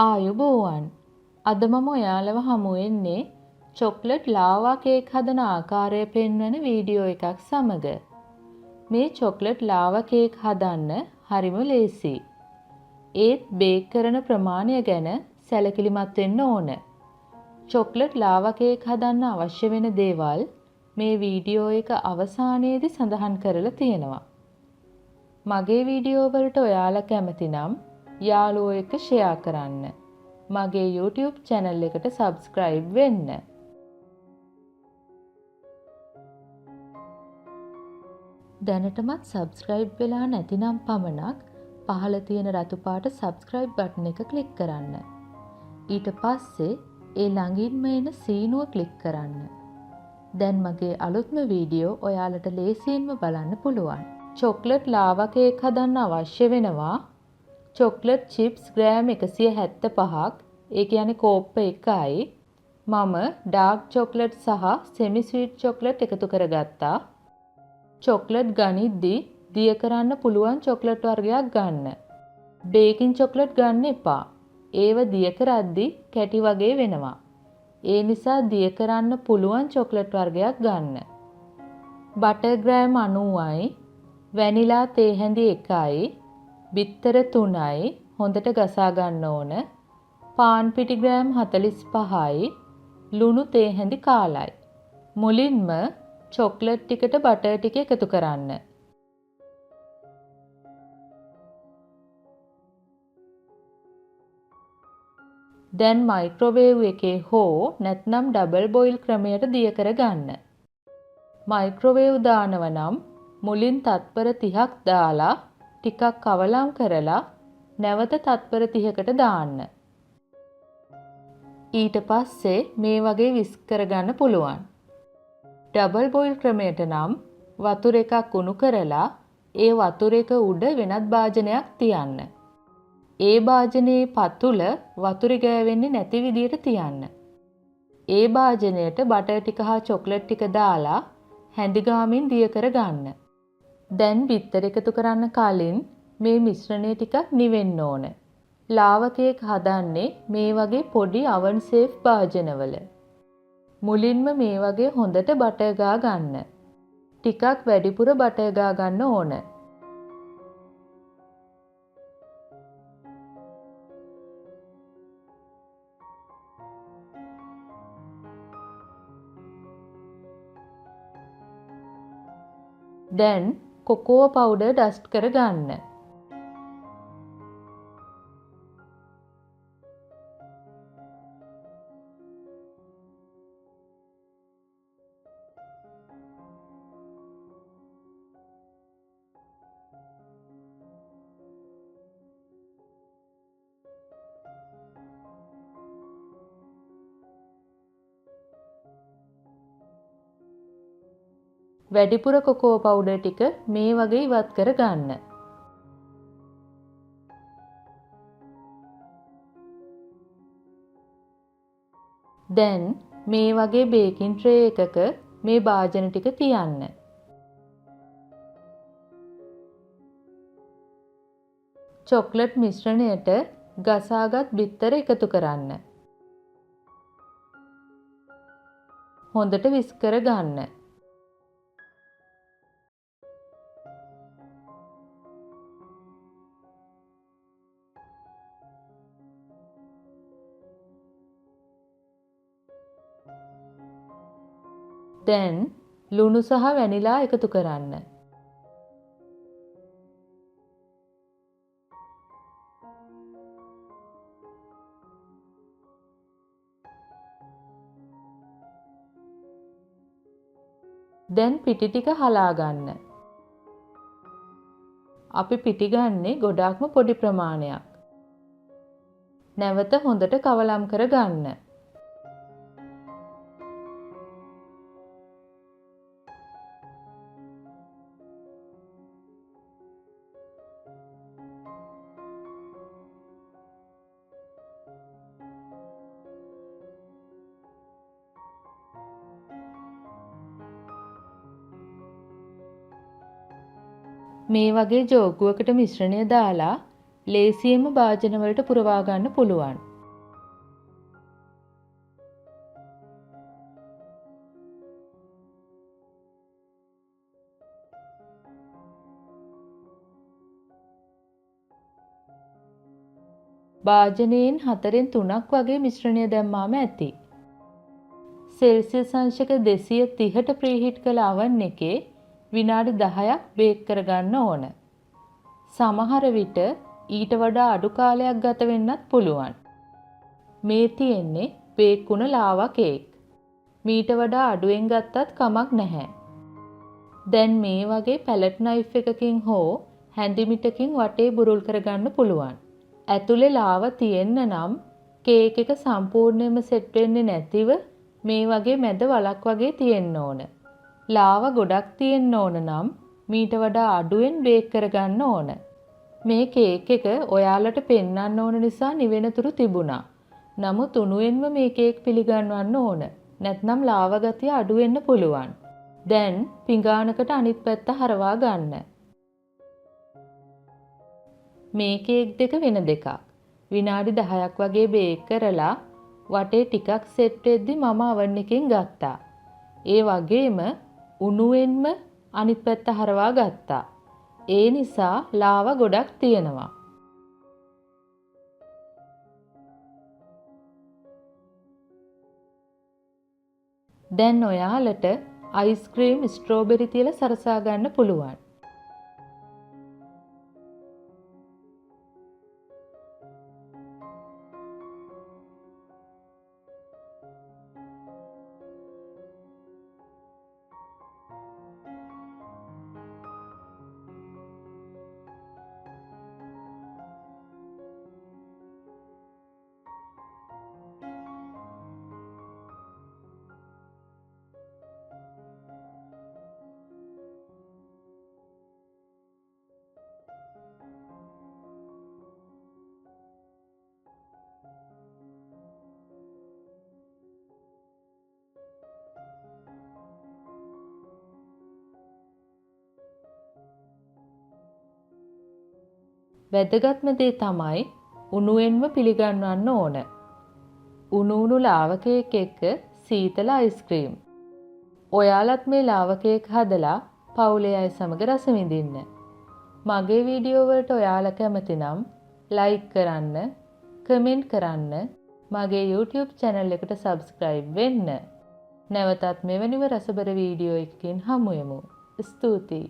ආයුබෝවන්. අද මම ඔයාලව හමු වෙන්නේ චොක්ලට් ලාවා කේක් හදන ආකාරය පෙන්වන වීඩියෝ එකක් සමග. මේ චොක්ලට් ලාවා කේක් හදන්න හරිම ලේසි. ඒත් බේක් කරන ප්‍රමාණය ගැන සැලකිලිමත් වෙන්න ඕන. චොක්ලට් ලාවා කේක් හදන්න අවශ්‍ය වෙන දේවල් මේ වීඩියෝ එක අවසානයේදී සඳහන් කරලා තියෙනවා. මගේ වීඩියෝ වලට ඔයාලා කැමති නම් යාළුවෝ එක්ක ෂෙයා කරන්න. මගේ YouTube channel එකට subscribe වෙන්න. දැනටමත් subscribe වෙලා නැතිනම් පමණක් පහළ තියෙන රතු පාට subscribe button එක click කරන්න. ඊට පස්සේ ඒ ළඟින්ම එන සීනුව click කරන්න. දැන් මගේ අලුත්ම වීඩියෝ ඔයාලට ලේසියෙන්ම බලන්න පුළුවන්. චොක්ලට් ලාවා කේක් හදන්න අවශ්‍ය වෙනවා චොක්ලට් චිප්ස් ග්‍රෑම් 175ක්, ඒ කියන්නේ කෝප්ප එකයි. මම ඩාර්ක් චොක්ලට් සහ සෙමි ස්වීට් චොක්ලට් එකතු කරගත්තා. චොක්ලට් ගනිද්දී දිය කරන්න පුළුවන් චොක්ලට් වර්ගයක් ගන්න. බේකින් චොක්ලට් ගන්න එපා. ඒව දිය කරද්දී කැටි වගේ වෙනවා. ඒ නිසා දිය කරන්න පුළුවන් චොක්ලට් වර්ගයක් ගන්න. බටර් ග්‍රෑම් 90යි, වැනිලා තේ හැඳි 1යි, බිත්තර 3යි හොඳට ගසා ගන්න ඕන. පාන් පිටි ග්‍රෑම් 45යි, ලුණු තේ හැඳි කාලයි. මුලින්ම චොක්ලට් ටිකට බටර් ටික එකතු කරන්න. දැන් මයික්‍රෝවේව් එකේ හෝ නැත්නම් ඩබල් බොයිල් ක්‍රමයට දිය කරගන්න. මයික්‍රෝවේව් දානව නම් මුලින් තත්පර 30ක් දාලා ටිකක් කවලම් කරලා නැවත තත්පර 30කට දාන්න. ඊට පස්සේ මේ වගේ විස්ක් කරගන්න පුළුවන්. ඩබල් බොයිල් ක්‍රමයට නම් වතුර එකක් උණු කරලා ඒ වතුර එක උඩ වෙනත් භාජනයක් තියන්න. ඒ භාජනයේ පතුල වතුර ගෑවෙන්නේ නැති විදියට තියන්න. ඒ භාජනයට බටර් ටික හා චොක්ලට් ටික දාලා හැඳි ගාමින් දිය කරගන්න. දැන් බිත්තර එකතු කරන්න කලින් මේ මිශ්‍රණය ටිකක් නිවෙන්න ඕන. ලාවා කේක් හදන්නේ මේ වගේ පොඩි oven safe භාජනවල. මුලින්ම මේ වගේ හොඳට බටර් ගා ගන්න. ටිකක් වැඩිපුර බටර් ගා ගන්න ඕන. දැන් කොකෝ පවුඩර් ඩස්ට් කර ගන්න. වැඩිපුර කොකෝ පවුඩර් ටික මේ වගේ ඉවත් කර ගන්න. දැන් මේ වගේ බේකින් ට්‍රේ එකක මේ භාජන ටික තියන්න. චොක්ලට් මිශ්‍රණයට ගසාගත් බිත්තර එකතු කරන්න. හොඳට විස්ක් කර ගන්න. දැන් ලුණු සහ වැනිලා එකතු කරන්න. දැන් පිටි ටික හලා ගන්න. අපි පිටි ගන්නේ ගොඩාක්ම පොඩි ප්‍රමාණයක්. නැවත හොඳට කවලම් කර ගන්න. මේ වගේ ජෝගුවකට මිශ්‍රණය දාලා ලේසියෙන්ම භාජනවලට පුරවා ගන්න පුළුවන්. භාජනයෙන් 4/3ක් වගේ මිශ්‍රණය දැම්මාම ඇති. සෙල්සියස් අංශක 230ට ප්‍රීහීට් කළ oven එකේ විනාඩි 10ක් බේක් කරගන්න ඕන. සමහර විට ඊට වඩා අඩු කාලයක් ගත වෙන්නත් පුළුවන්. මේ තියෙන්නේ බේක් වුණ ලාවා කේක්. මීට වඩා අඩුවෙන් ගත්තත් කමක් නැහැ. දැන් මේ වගේ පැලට් නයිෆ් එකකින් හෝ හැඳිමිටකින් වටේ බුරුල් කරගන්න පුළුවන්. ඇතුලේ ලාවා තියෙන්න නම් කේක් එක සම්පූර්ණයෙන්ම සෙට් වෙන්නේ නැතිව මේ වගේ මැද වලක් වගේ තියෙන්න ඕන. ලාවා ගොඩක් තියෙන්න ඕන නම් මීට වඩා අඩුවෙන් බේක් කරගන්න ඕන. මේ කේක් එක ඔයාලට පෙන්වන්න ඕන නිසා නිවෙනතුරු තිබුණා. නමුත් උණුවෙන්ම මේ කේක් පිළිගන්වන්න ඕන. නැත්නම් ලාවා ගතිය අඩු වෙන්න පුළුවන්. දැන් පිඟානකට අනිත් පැත්ත හරවා ගන්න. මේ කේක් දෙක වෙන දෙකක්. විනාඩි 10ක් වගේ බේක් කරලා වටේ ටිකක් සෙට් වෙද්දි මම oven එකෙන් ගත්තා. ඒ වගේම උණුවෙන්ම අනිත් පැත්ත හරවා ගත්තා. ඒ නිසා ලාවා ගොඩක් තියෙනවා. දැන් ඔයාලට අයිස්ක්‍රීම් ස්ට්‍රෝබෙරි තියලා සරසා ගන්න පුළුවන්. වැදගත්ම දේ තමයි උණුවෙන්ම පිළිගන්වන්න ඕන. උණු ලාවා කේක් එක්ක සීතල අයිස්ක්‍රීම්. ඔයාලත් මේ ලාවා කේක් හදලා පවුලේ අය සමග රස විඳින්න. මගේ වීඩියෝ වලට ඔයාලා කැමති නම් ලයික් කරන්න, කමෙන්ට් කරන්න, මගේ YouTube channel එකට subscribe වෙන්න. නැවතත් මෙවැනිම රසබර වීඩියෝ එකකින් හමු වෙමු. ස්තුතියි.